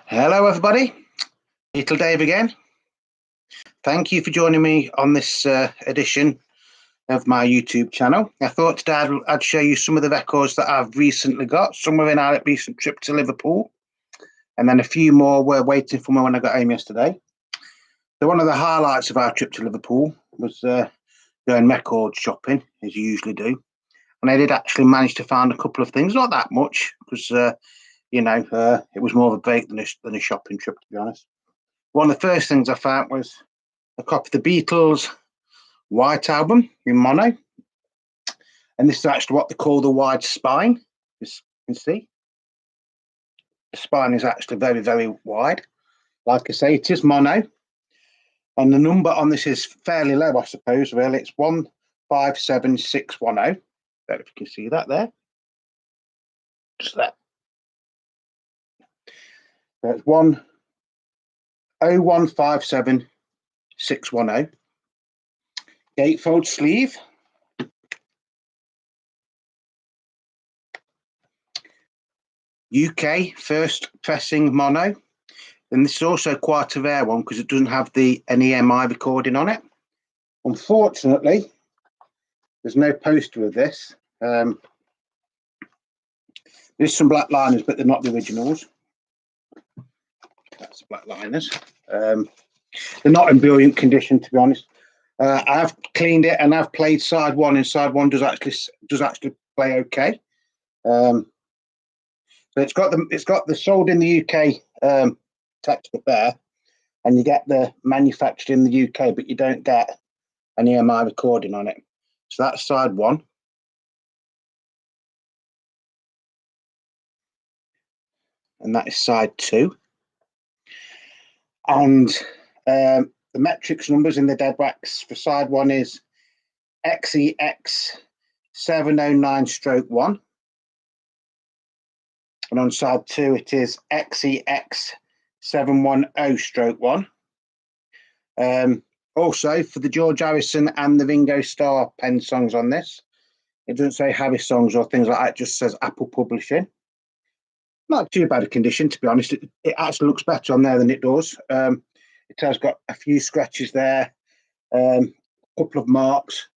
Hello, everybody. Little Dave again. Thank you for joining me on this edition of my YouTube channel. I thought today I'd show you some of the records that I've recently got. Some were in our recent trip to Liverpool, and then a few more were waiting for me when I got home yesterday. So one of the highlights of our trip to Liverpool was going record shopping, as you usually do. And I did actually manage to find a couple of things, not that much, because it was more of a break than a shopping trip, to be honest. One of the first things I found was a copy of the Beatles White Album in mono. And this is actually what they call the wide spine. As you can see, the spine is actually very, very wide. Like I say, it is mono. And the number on this is fairly low, I suppose, really. It's 157610. I don't know if you can see that there. Just that. So it's 10157 gatefold sleeve. UK first pressing mono. And this is also quite a rare one because it doesn't have an EMI recording on it. Unfortunately, there's no poster of this. There's some black liners, but they're not the originals. That's the black liners. They're not in brilliant condition, to be honest. I've cleaned it and I've played side one, and side one does actually play okay. So it's got the sold in the UK text up there, and you get the manufactured in the UK, but you don't get an EMI recording on it. So that's side one. And that is side two. And the metrics numbers in the dead wax for side one is XEX709/1. And on side two, it is XEX710/1. Also, for the George Harrison and the Ringo Starr pen songs on this, it doesn't say Harris songs or things like that, it just says Apple Publishing. Not too bad a condition, to be honest. It actually looks better on there than it does. It has got a few scratches there, a couple of marks.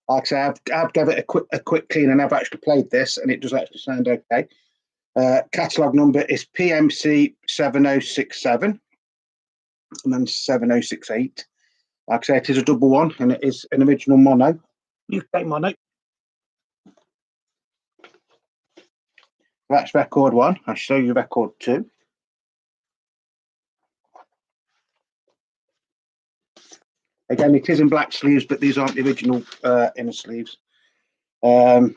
Like I say, I've given it a quick clean, and I've actually played this, and it does actually sound okay. Catalogue number is PMC 7067 and then 7068. Like I say, it is a double one, and it is an original mono. UK mono. That's record one. I'll show you record two. Again, it is in black sleeves, but these aren't the original inner sleeves. This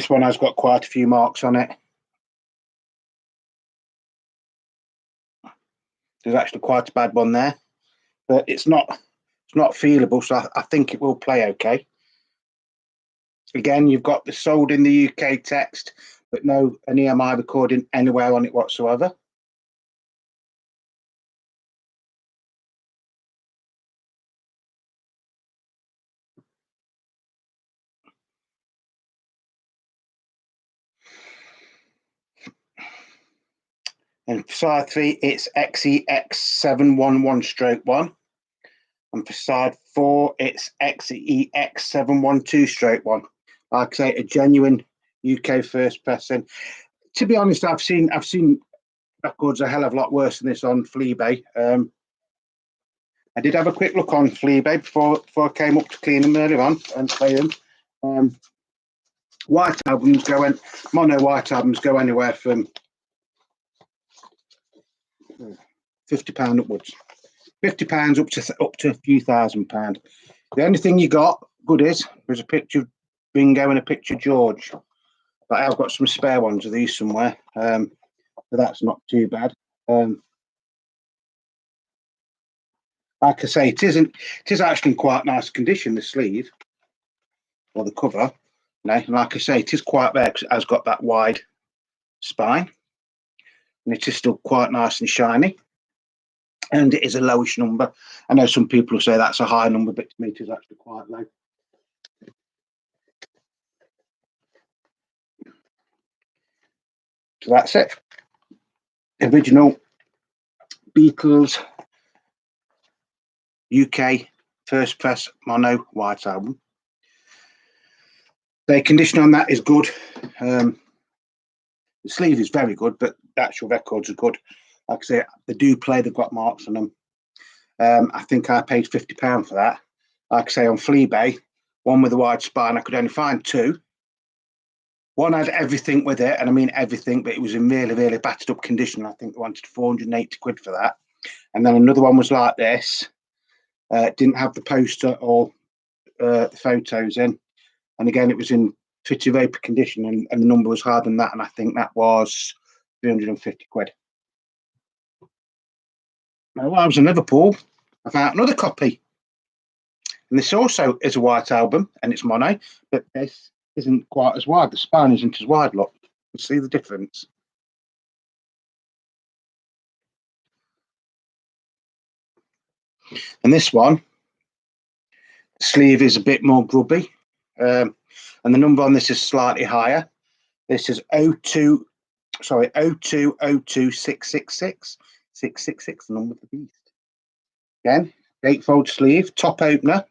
one has got quite a few marks on it. There's actually quite a bad one there, but it's not feelable, so I think it will play okay. Again, you've got the sold in the UK text, but no an EMI recording anywhere on it whatsoever. And for side three, it's XEX711/1. And for side four, it's XEX712/1. Like I say, a genuine UK first pressing. To be honest, I've seen records a hell of a lot worse than this on Fleabay. I did have a quick look on Fleabay before I came up to clean them earlier on and play them. White albums mono white albums go anywhere from £50 upwards. £50 up to a few £1,000. The only thing you got good is there's a picture of Ringo and a picture of George. But I've got some spare ones of these somewhere, so that's not too bad. Like I say, it is actually in quite nice condition, the sleeve or the cover. Like I say, it is quite rare because it has got that wide spine, and it is still quite nice and shiny. And it is a lowish number. I know some people will say that's a high number, but to me it is actually quite low. So that's it. Original Beatles UK first press mono white album. The condition on that is good. The sleeve is very good, but the actual records are good. Like I say, they do play, they've got marks on them. I think I paid £50 for that. Like I say, on Fleabay, one with a wide spine, I could only find two. One had everything with it, and I mean everything, but it was in really, really battered up condition. I think they wanted 480 quid for that. And then another one was like this. Didn't have the poster or the photos in. And again, it was in pretty vapor condition, and the number was higher than that. And I think that was 350 quid. Now, while I was in Liverpool, I found another copy. And this also is a white album, and it's mono, but this isn't quite as wide. The spine isn't as wide, look. You see the difference? And this one, the sleeve is a bit more grubby. And the number on this is slightly higher. This is 0202666. 666, the number of the beast. Again, gatefold sleeve, top opener.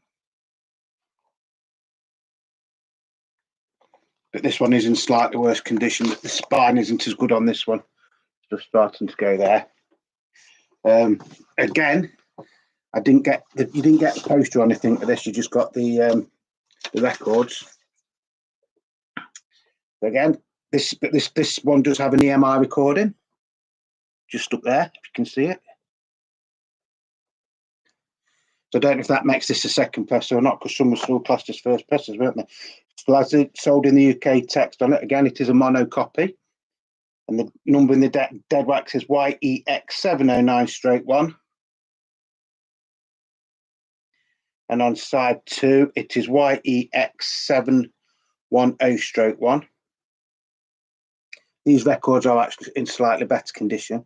But this one is in slightly worse condition. The spine isn't as good on this one. It's just starting to go there. Again, you didn't get the poster or anything for this. You just got the records. Again, this one does have an EMI recording, just up there, if you can see it. So I don't know if that makes this a second presser or not, because some were still classed as first pressers, weren't they? So as it's sold in the UK, text on it. Again, it is a mono copy. And the number in the dead wax is YEX709-1. And on side 2, it is YEX710-1. These records are actually in slightly better condition.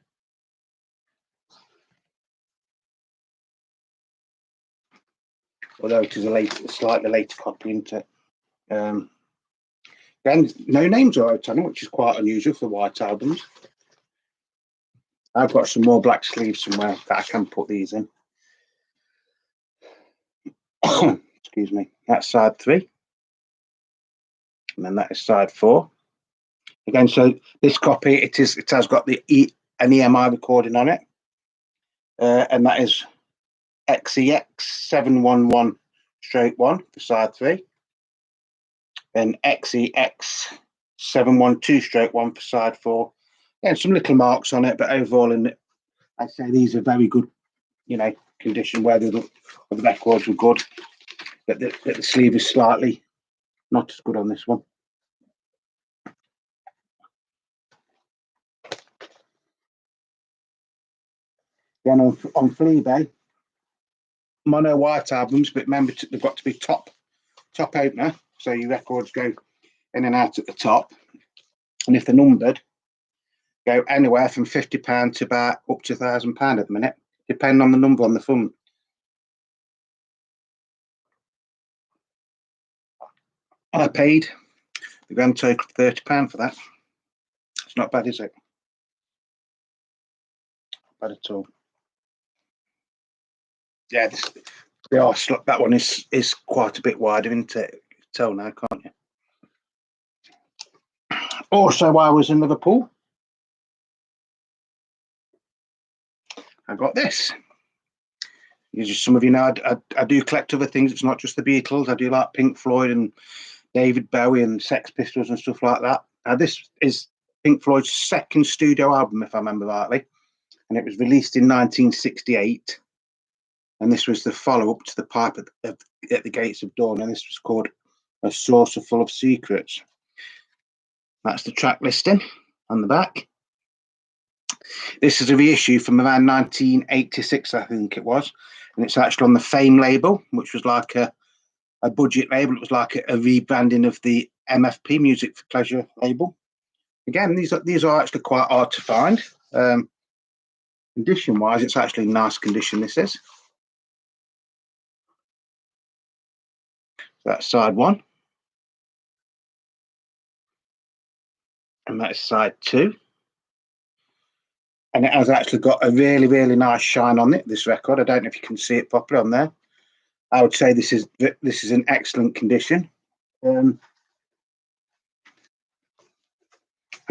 Although it is a slightly later copy, isn't it? Again, no names are out on it, which is quite unusual for white albums. I've got some more black sleeves somewhere that I can put these in. Excuse me. That's side 3. And then that is side 4. Again, so this copy, it has got an EMI recording on it. And that is XEX711-1 for side 3. And XEX712-1 for side 4. And some little marks on it, but overall, I'd say these are very good, condition, where the records were good, but the sleeve is slightly not as good on this one. Then on Fleabay, mono white albums, but remember they've got to be top opener, so your records go in and out at the top, and if they're numbered, go anywhere from £50 to about up to £1,000 at the minute, depending on the number on the front. I paid the grand total of £30 for that. It's not bad, is it? Not bad at all. Yeah, that one is quite a bit wider, isn't it? You can tell now, can't you? Also, while I was in Liverpool, I got this. As some of you know, I do collect other things. It's not just the Beatles. I do like Pink Floyd and David Bowie and Sex Pistols and stuff like that. Now, this is Pink Floyd's second studio album, if I remember rightly, and it was released in 1968. And this was the follow-up to The Pipe at the Gates of Dawn, and this was called A Saucer Full of Secrets. That's the track listing on the back. This is a reissue from around 1986, I think it was, and it's actually on the Fame label, which was like a budget label. It was like a rebranding of the MFP, Music for Pleasure label. Again, these are actually quite hard to find. Condition-wise, it's actually nice condition, this is. That's side 1. And that's side 2. and it has actually got a really, really nice shine on it, this record. I don't know if you can see it properly on there. I would say this is in excellent condition. I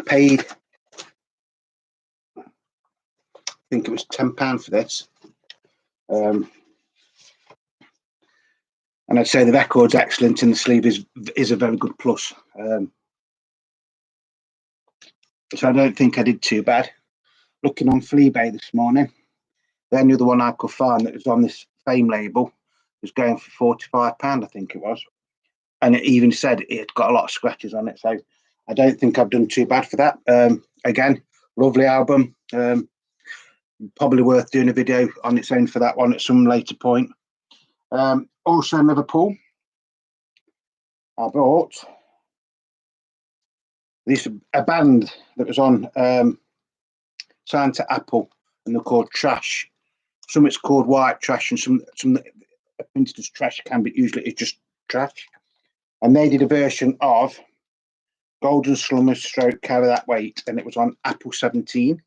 paid, I think it was £10 for this. And I'd say the record's excellent, and the sleeve is a very good plus. So I don't think I did too bad. Looking on Fleabay this morning, the only other one I could find that was on this Fame label was going for £45, I think it was. And it even said it had got a lot of scratches on it. So I don't think I've done too bad for that. Again, lovely album. Probably worth doing a video on its own for that one at some later point. Also in Liverpool, I bought a band that was on signed to Apple, and they're called Trash. Some it's called White Trash, and some printed as Trash can, but usually it's just Trash. And they did a version of Golden Slumber Stroke Carry That Weight, and it was on Apple 17.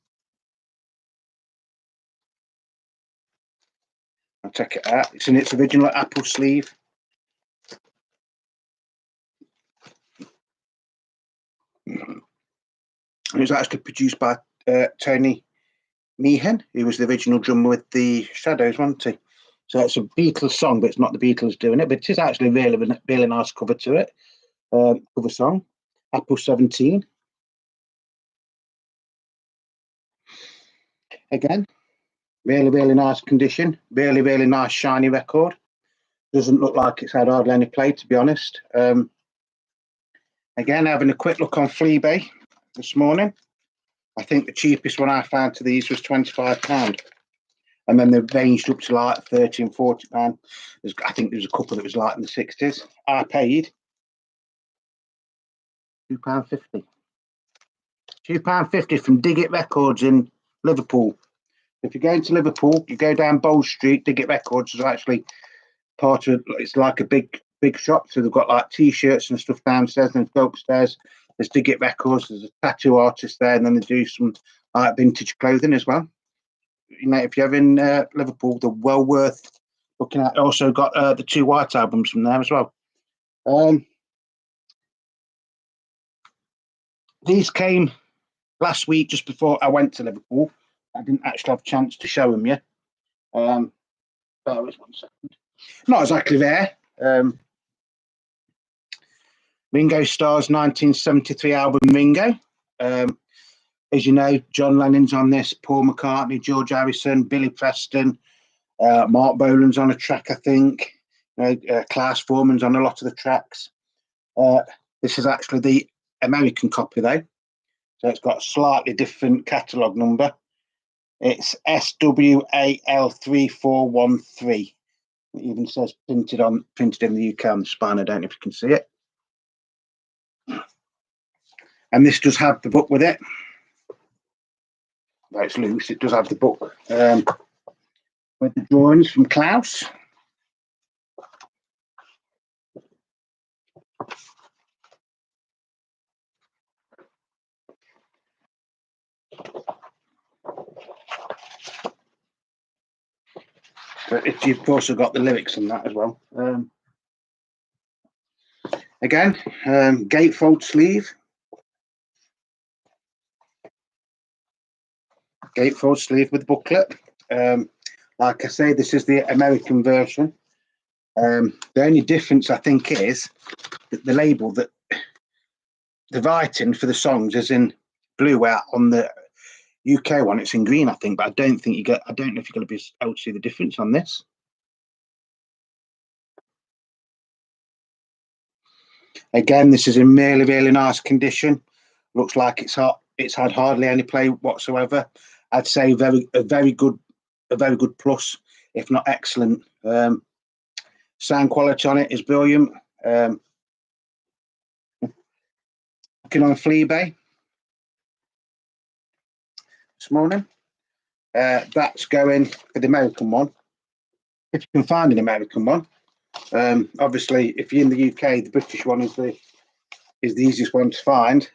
I'll check it out. It's in its original Apple sleeve. And it was actually produced by Tony Meehan, who was the original drummer with the Shadows, wasn't he? So it's a Beatles song, but it's not the Beatles doing it. But it is actually a really nice cover to it. Cover song, Apple 17. Again, really, really nice condition. Really, really nice shiny record. Doesn't look like it's had hardly any play, to be honest. Again, having a quick look on Fleabay this morning. I think the cheapest one I found to these was £25. And then they've ranged up to like £30 and £40. I think there's a couple that was like in the 60s. I paid £2.50. £2.50 from Dig It Records in Liverpool. If you're going to Liverpool, you go down Bow Street. Dig It Records is actually part of, it's like a big shop. So they've got like T-shirts and stuff downstairs, and then go upstairs. There's Dig It Records. There's a tattoo artist there, and then they do some like vintage clothing as well. You know, if you're in Liverpool, they're well worth looking at. Also got the 2 White albums from there as well. These came last week, just before I went to Liverpool. I didn't actually have a chance to show them yet. Bear with 1 second. Not exactly there. Ringo Starr's 1973 album, Ringo. As you know, John Lennon's on this, Paul McCartney, George Harrison, Billy Preston, Mark Bolan's on a track, I think. Klaus Foreman's on a lot of the tracks. This is actually the American copy, though. So it's got a slightly different catalogue number. It's SWAL3413. It even says printed in the UK on the spine. I don't know if you can see it. And this does have the book with it. Though it's loose, it does have the book with the drawings from Klaus. But you've also got the lyrics on that as well. Again, gatefold sleeve. Gatefold sleeve with booklet. Like I say, this is the American version. The only difference, I think, is that the label, that the writing for the songs is in blue, where on the UK one it's in green, I think. But I don't know if you're going to be able to see the difference on this. Again, this is in really, really nice condition. Looks like it's had hardly any play whatsoever. I'd say a very good plus, if not excellent. Sound quality on it is brilliant. Looking on Fleabay this morning, that's going for the American one. If you can find an American one, obviously, if you're in the UK, the British one is the easiest one to find.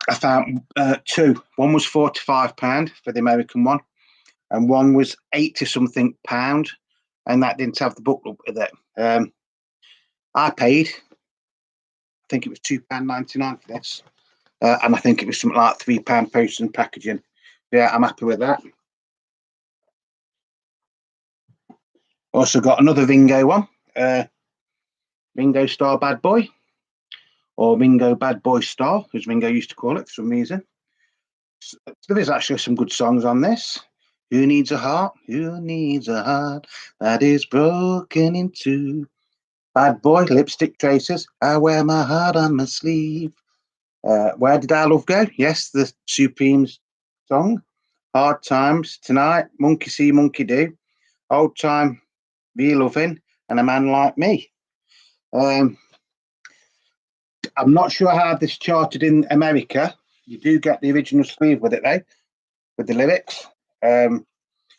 I found two. One was £45 for the American one, and one was 80 something pound, and that didn't have the booklet with it. I paid, I think it was £2.99 for this, and I think it was something like £3 postage and packaging. Yeah, I'm happy with that. Also got another Ringo one, Ringo Star Bad Boy, or Ringo Bad Boy Star, as Ringo used to call it for some reason. So there is actually some good songs on this. Who needs a heart? Who needs a heart that is broken in two? Bad Boy, Lipstick Traces. I wear my heart on my sleeve. Where Did Our Love Go? Yes, the Supremes song. Hard Times, Tonight, Monkey See, Monkey Do, Old Time, Real Loving, and A Man Like Me. I'm not sure how this charted in America. You do get the original sleeve with it, though, with the lyrics.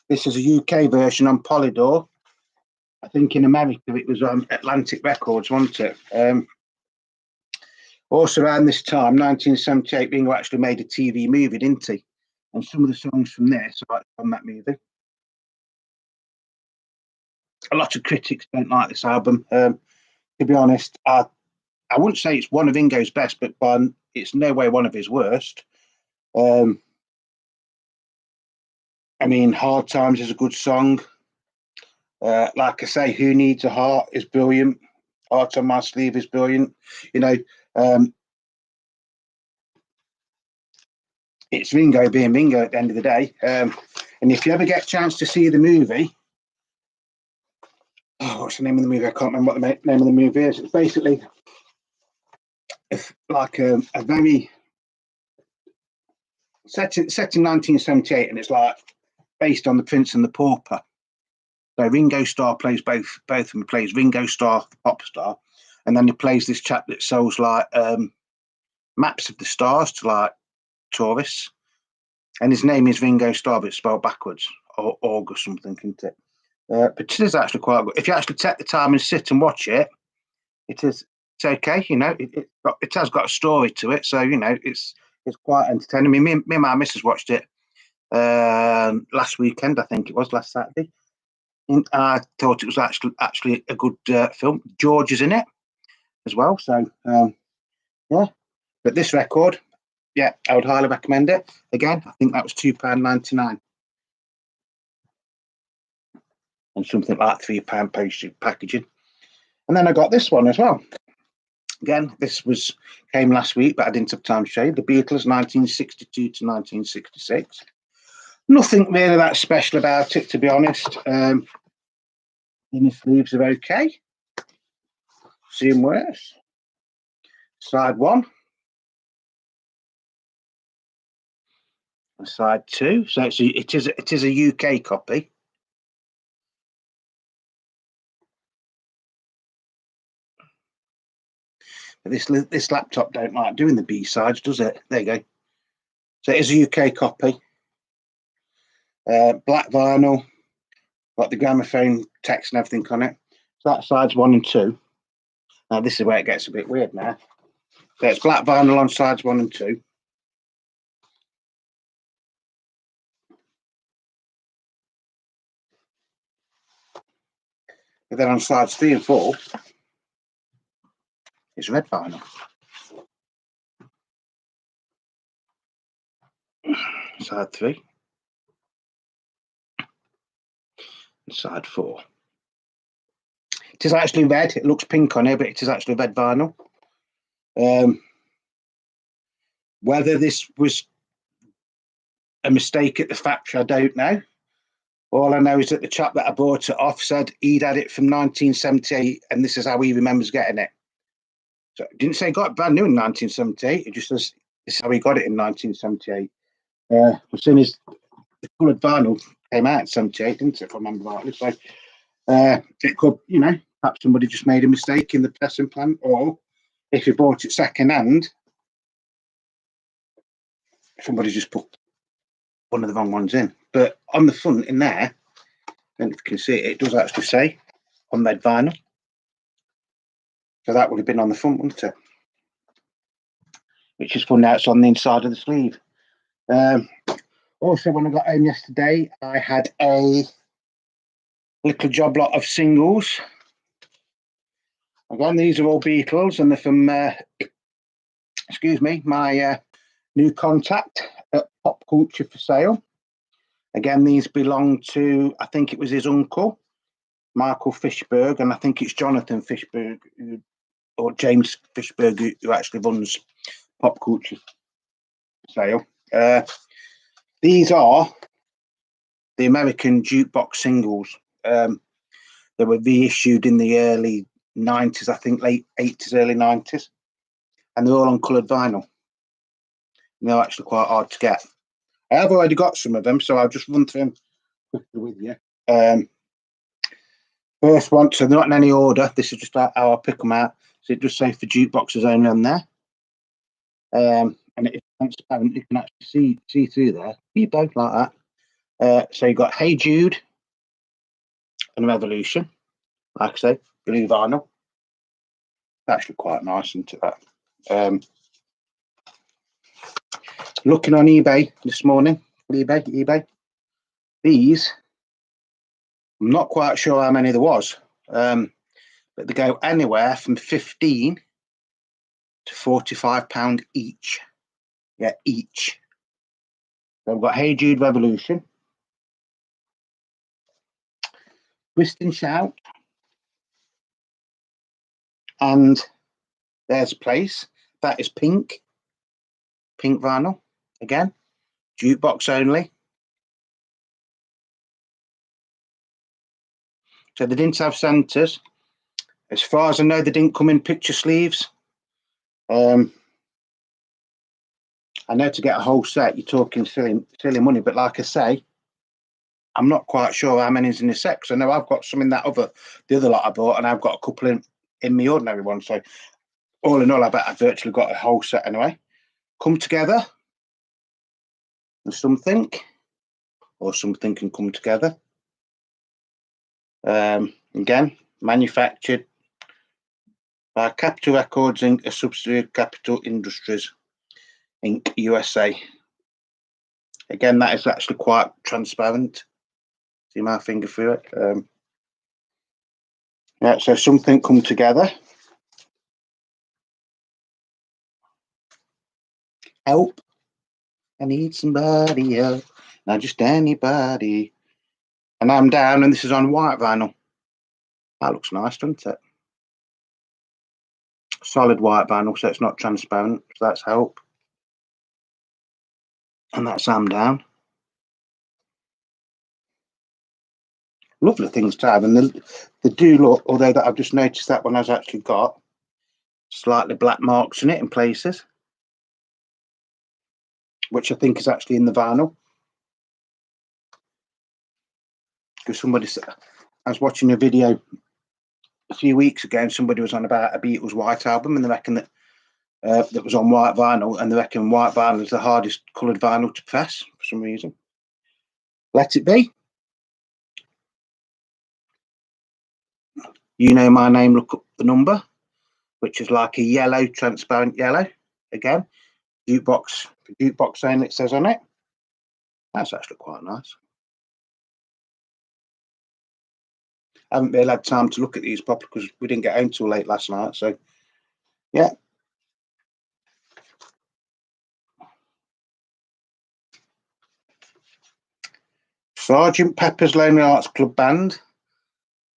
This is a UK version on Polydor. I think in America it was on Atlantic Records, wasn't it? Also around this time, 1978, Ringo actually made a TV movie, didn't he? And some of the songs from this are on that movie. A lot of critics don't like this album. To be honest, I wouldn't say it's one of Ringo's best, but it's no way one of his worst. I mean, Hard Times is a good song. Like I say, Who Needs a Heart is brilliant. Heart on My Sleeve is brilliant. You know, it's Ringo being Ringo at the end of the day. And if you ever get a chance to see the movie, what's the name of the movie? I can't remember what the name of the movie is. It's basically like a very set in 1978, and it's like based on The Prince and the Pauper. So Ringo Starr plays both of them. He plays Ringo Starr, the pop star, and then he plays this chap that sells like maps of the stars to like tourists. And his name is Ringo Starr, but it's spelled backwards, or Org or something, isn't it? But it is actually quite good. If you actually take the time and sit and watch it, it's okay. You know, it has got a story to it, so you know it's quite entertaining. I mean, me and my missus watched it last weekend. I think it was last Saturday. And I thought it was actually a good film. George is in it as well, so yeah. But this record, yeah, I would highly recommend it. Again, I think that was £2.99, and something like £3 postage packaging. And then I got this one as well. Again, this came last week, but I didn't have time to show you. The Beatles, 1962 to 1966. Nothing really that special about it, to be honest. Inner sleeves are okay. Seen worse. Side one. And side two. So it is a UK copy. But this laptop don't like doing the B sides, does it? There you go. So it is a UK copy. Black vinyl, got the gramophone text and everything on it. So that's sides 1 and 2. Now this is where it gets a bit weird now. So it's black vinyl on sides 1 and 2. But then on sides 3 and 4, it's red vinyl. Side 3. And side 4. It is actually red. It looks pink on here, but it is actually red vinyl. Whether this was a mistake at the factory, I don't know. All I know is that the chap that I bought it off said he'd had it from 1978, and this is how he remembers getting it. So it didn't say got it brand new in 1978. It just says this is how he got it in 1978. As soon as the coloured vinyl came out in 78, didn't it, if I remember rightly. So it could, you know, perhaps somebody just made a mistake in the pressing plant, or if you bought it second hand, somebody just put one of the wrong ones in. But on the front in there, I don't know if you can see it, it does actually say on red vinyl. So that would have been on the front, wouldn't it? which is fun. Now it's on the inside of the sleeve. Also, when I got home yesterday, I had a little job lot of singles. Again, these are all Beatles, and they're from, excuse me, my new contact at Pop Culture for Sale. Again, these belong to, I think it was his uncle, Michael Fishberg, and I think it's Jonathan Fishberg, or James Fishberg, who actually runs Pop Culture for Sale. These are the American Jukebox singles. They were reissued in the early 90s, I think late 80s, early 90s. And they're all on coloured vinyl. And they're actually quite hard to get. I have already got some of them, so I'll just run through them quickly with you. First one, so they're not in any order. This is just how I pick them out. So it just says for jukeboxes only on there. And it's transparent. You can actually see through there. You both like that. So you've got Hey Jude and Revolution. Like I say, blue vinyl. Actually quite nice, isn't it, that? Looking on eBay this morning, eBay. These, I'm not quite sure how many there was, but they go anywhere from 15 to £45 each. Yeah, each. So I've got Hey Jude Revolution, Twist and Shout, and There's a Place. That is pink vinyl. Again, jukebox only. So they didn't have centres. As far as I know, they didn't come in picture sleeves. I know to get a whole set, you're talking silly money, but like I say, I'm not quite sure how many's in the set. Because I know I've got some in the other lot I bought, and I've got a couple in my ordinary one. So all in all, I bet I've virtually got a whole set anyway. Come together and something, or something can come together. Again, manufactured by Capitol Records Inc., a subsidiary of Capitol Industries Inc., USA. Again, that is actually quite transparent. See my finger through it. Yeah, so something come together. Help. I need somebody help. Not just anybody. And I'm down, and this is on white vinyl. That looks nice, doesn't it? Solid white vinyl, so it's not transparent. So that's Help. And that's I'm Down. Lovely things to have. And they do look, although that I've just noticed that one has actually got slightly black marks in it in places, which I think is actually in the vinyl. Because I was watching a video a few weeks ago, and somebody was on about a Beatles White album, and they reckon that that was on white vinyl, and they reckon white vinyl is the hardest coloured vinyl to press for some reason. Let It Be. You Know My Name, Look Up the Number, which is like a yellow, transparent yellow. Again, jukebox only, it says on it. That's actually quite nice. I haven't really had time to look at these properly because we didn't get home till late last night. So, yeah. Sergeant Pepper's Lonely Hearts Club Band,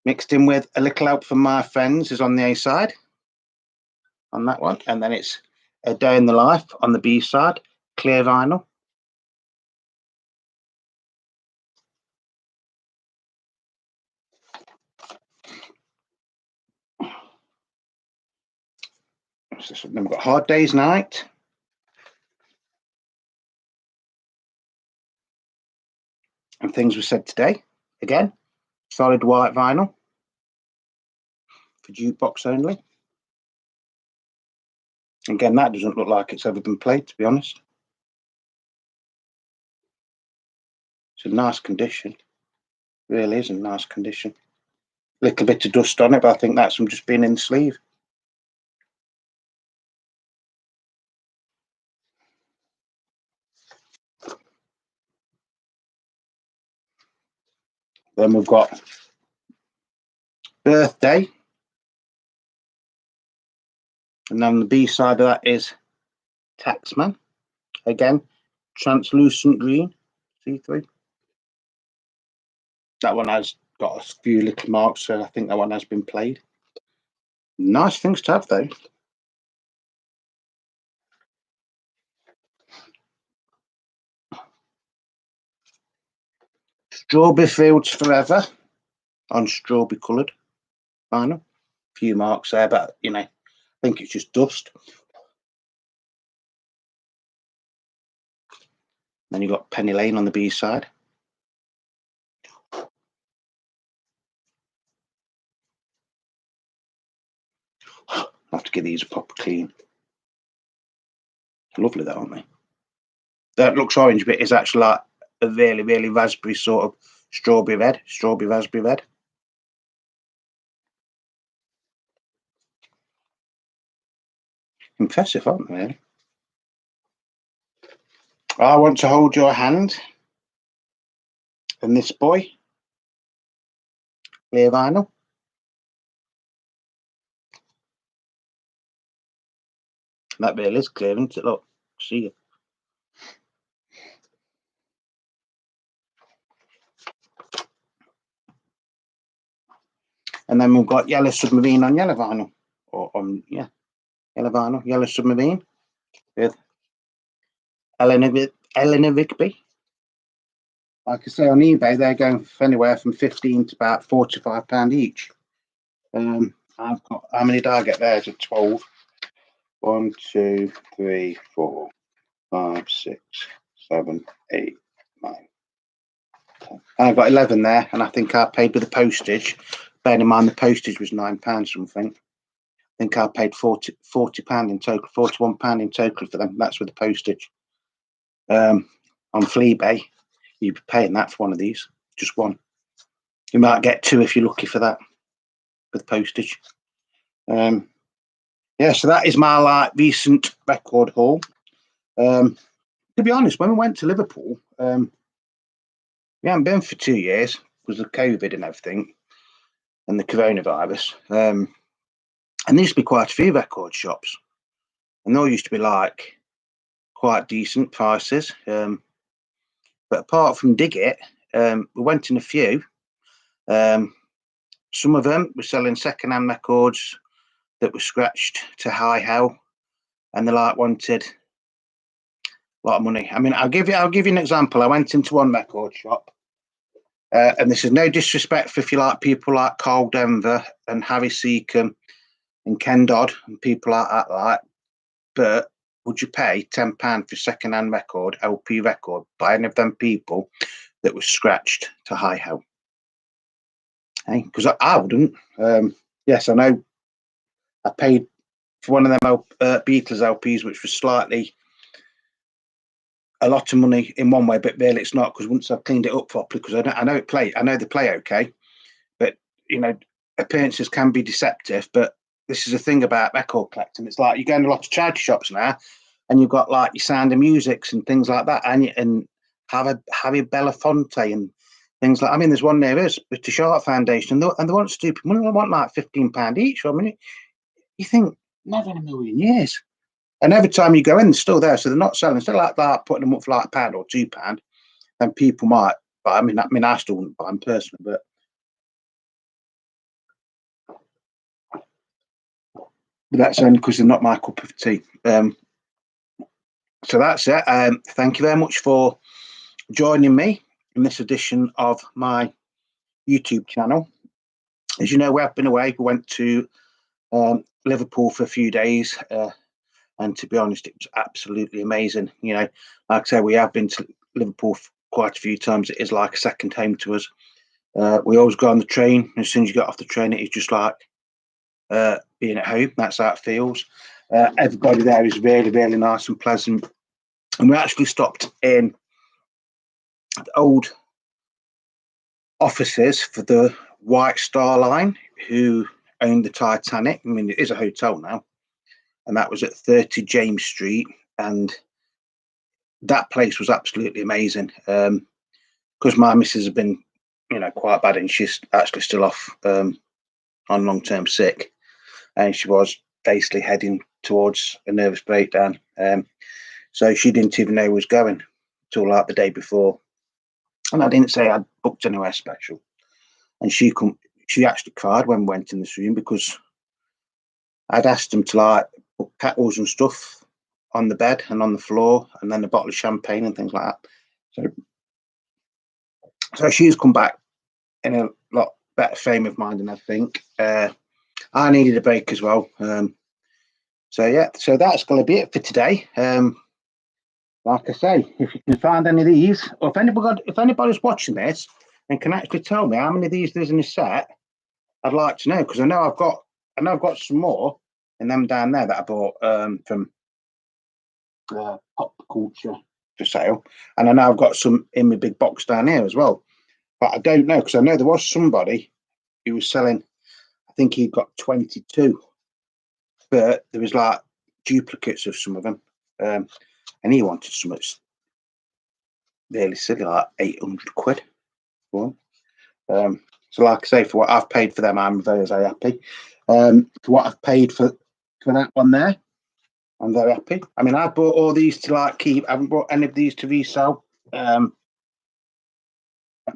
mixed in with A Little Help from My Friends, is on the A side on that one. And then it's A Day in the Life on the B side, clear vinyl. Then we've got Hard Day's Night. And Things Were Said Today. Again, solid white vinyl for jukebox only. Again, that doesn't look like it's ever been played, to be honest. It's a nice condition. Really is in nice condition. Little bit of dust on it, but I think that's from just being in the sleeve. Then we've got Birthday. And then the B side of that is Taxman. Again, translucent green, see-through. That one has got a few little marks, so I think that one has been played. Nice things to have, though. Strawberry Fields Forever on strawberry coloured vinyl. A few marks there, but you know, I think it's just dust. Then you've got Penny Lane on the B side. I have to give these a proper clean. Lovely, that, aren't they? That looks orange, but it's actually like a really, really raspberry sort of strawberry red, strawberry raspberry red. Impressive, aren't they, really? I Want to Hold Your Hand. And this boy, clear vinyl. That really is clear, isn't it? Look, see it. And then we've got Yellow Submarine on yellow vinyl, or on yellow vinyl, Yellow Submarine with Eleanor Rigby. Like I say, on eBay, they're going for anywhere from 15 to about £45 each. I've got, how many did I get there? Is it 12? 1, 2, 3, 4, 5, 6, 7, 8, 9, 10. I've got 11 there, and I think I paid with the postage. Bearing in mind the postage was £9 something. I think I paid £40 in total, £41 in total for them. That's with the postage. On Fleabay, you'd be paying that for one of these, just one. You might get two if you're lucky for that, with postage. Yeah, so that is my recent record haul. To be honest, when we went to Liverpool, we hadn't been for 2 years because of COVID and everything, and the coronavirus. And there used to be quite a few record shops, and they all used to be like quite decent prices. But apart from Dig It, we went in a few. Some of them were selling second-hand records that were scratched to high hell, and they wanted a lot of money. I mean, I'll give you an example. I went into one record shop, and this is no disrespect for if you like people like Carl Denver and Harry Seacombe and Ken Dodd and people like that, but would you pay £10 for a second-hand record, LP record, by any of them people that was scratched to high hell? Hey, because I wouldn't. Yes, I know. I paid for one of them Beatles LPs, which was slightly a lot of money in one way, but really it's not, because once I've cleaned it up properly, because I know they play okay, but you know, appearances can be deceptive. But this is the thing about record collecting. It's like you go in a lot of charity shops now, and you've got like your Sound of Musics and things like that, and Harry Belafonte and things like. I mean, there's one near us, British Art Foundation, and they want stupid money. They want like £15 each. I mean, you think never in a million years. And every time you go in, they're still there, so they're not selling. Instead of like putting them up for like £1 or £2, then people might buy. I mean, I still wouldn't buy them personally, but that's only because they're not my cup of tea. So that's it. Thank you very much for joining me in this edition of my YouTube channel. As you know, we have been away. We went to Liverpool for a few days, and to be honest, it was absolutely amazing. You know, like I said, we have been to Liverpool quite a few times. It is like a second home to us. We always go on the train. As soon as you get off the train, it is just like being at home. That's how it feels. Everybody there is really, really nice and pleasant. And we actually stopped in the old offices for the White Star Line, who owned the Titanic. I mean, it is a hotel now, and that was at 30 James Street, and that place was absolutely amazing. Because my missus has been quite bad, and she's actually still off on long-term sick, and she was basically heading towards a nervous breakdown. So she didn't even know who was going till like the day before, and I didn't say I'd booked anywhere special. And she actually cried when we went in this room because I'd asked them to like put kettles and stuff on the bed and on the floor, and then a bottle of champagne and things like that. So she's come back in a lot better frame of mind than I think. I needed a break as well. So that's going to be it for today. Like I say, if you can find any of these, or if anybody's watching this and can actually tell me how many of these there's in a set, I'd like to know, because I know I've got some more in them down there that I bought from Pop Culture for sale, and I know I've got some in my big box down here as well. But I don't know, because I know there was somebody who was selling. I think he got 22, but there was like duplicates of some of them, and he wanted something really silly, like 800 quid. So like I say, for what I've paid for them, I'm very, very happy. For what I've paid for that one there, I'm very happy. I mean, I bought all these to like keep. I haven't bought any of these to resell.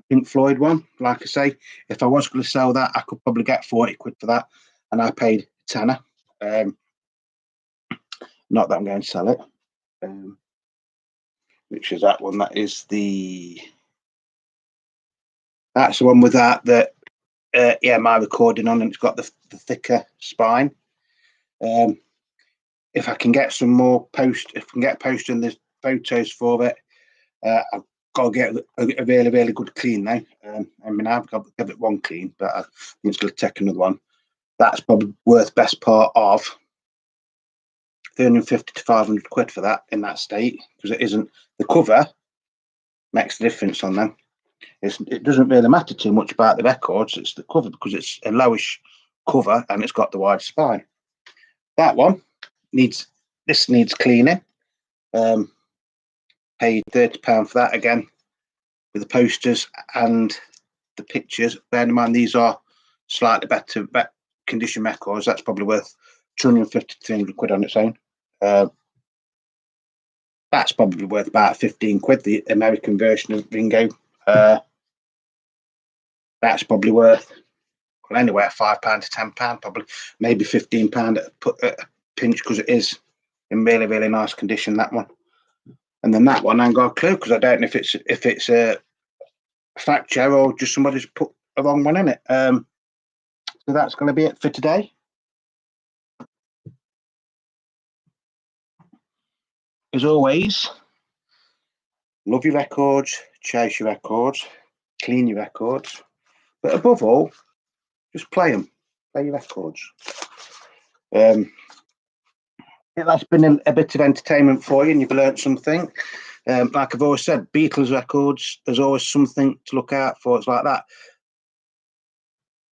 Pink Floyd one, like I say, if I was going to sell that, I could probably get 40 quid for that, and I paid tenner. Not that I'm going to sell it. Which is that one? That's the one with that my recording on, and it's got the thicker spine. If I can get some more posting the photos for it, I've got to get a really, really good clean now. I mean, I've got to give it one clean, but I think it's going to take another one. That's probably worth best part of 350 to 500 quid for that in that state, because it isn't the cover makes the difference on them. It doesn't really matter too much about the records. It's the cover, because it's a lowish cover and it's got the wide spine. That one needs cleaning. Paid £30 for that again, with the posters and the pictures. Bear in mind, these are slightly better condition records. That's probably worth 250 to 300 quid on its own. That's probably worth about 15 quid, the American version of Ringo. That's probably worth anywhere £5 to £10, probably maybe £15 at a pinch, because it is in really, really nice condition, that one. And then that one, I ain't got a clue, because I don't know if it's a fracture or just somebody's put a wrong one in it. So that's going to be it for today. As always, love your records, chase your records, clean your records, but above all, just play them. Play your records. That's been a bit of entertainment for you, and you've learned something. Like I've always said, Beatles records, there's always something to look out for. It's like that.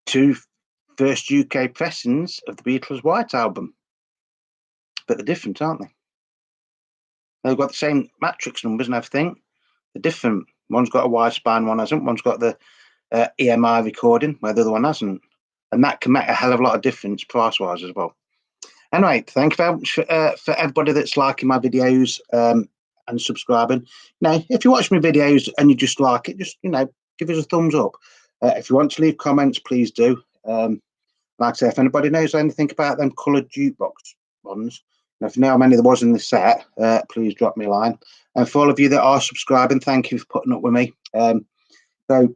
2 first UK pressings of the Beatles' White Album, but they're different, aren't they? They've got the same matrix numbers and everything. They're different. One's got a wide spine, one hasn't. One's got the EMI recording, where the other one hasn't. And that can make a hell of a lot of difference price-wise as well. Anyway, thank you very much for everybody that's liking my videos and subscribing. Now, if you watch my videos and you just like it, just, give us a thumbs up. If you want to leave comments, please do. Like I say, if anybody knows anything about them coloured jukebox ones, and if you know how many there was in the set, please drop me a line. And for all of you that are subscribing, thank you for putting up with me. So,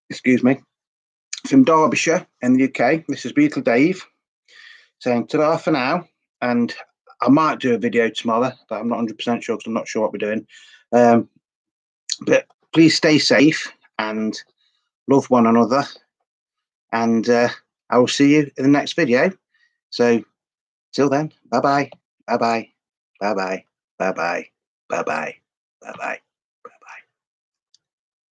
excuse me. From Derbyshire in the UK, this is Beatle Dave saying ta-ra for now. And I might do a video tomorrow, but I'm not 100% sure, because I'm not sure what we're doing. But please stay safe and love one another. And I will see you in the next video. So, till then, bye-bye, bye-bye, bye-bye, bye-bye, bye-bye, bye-bye.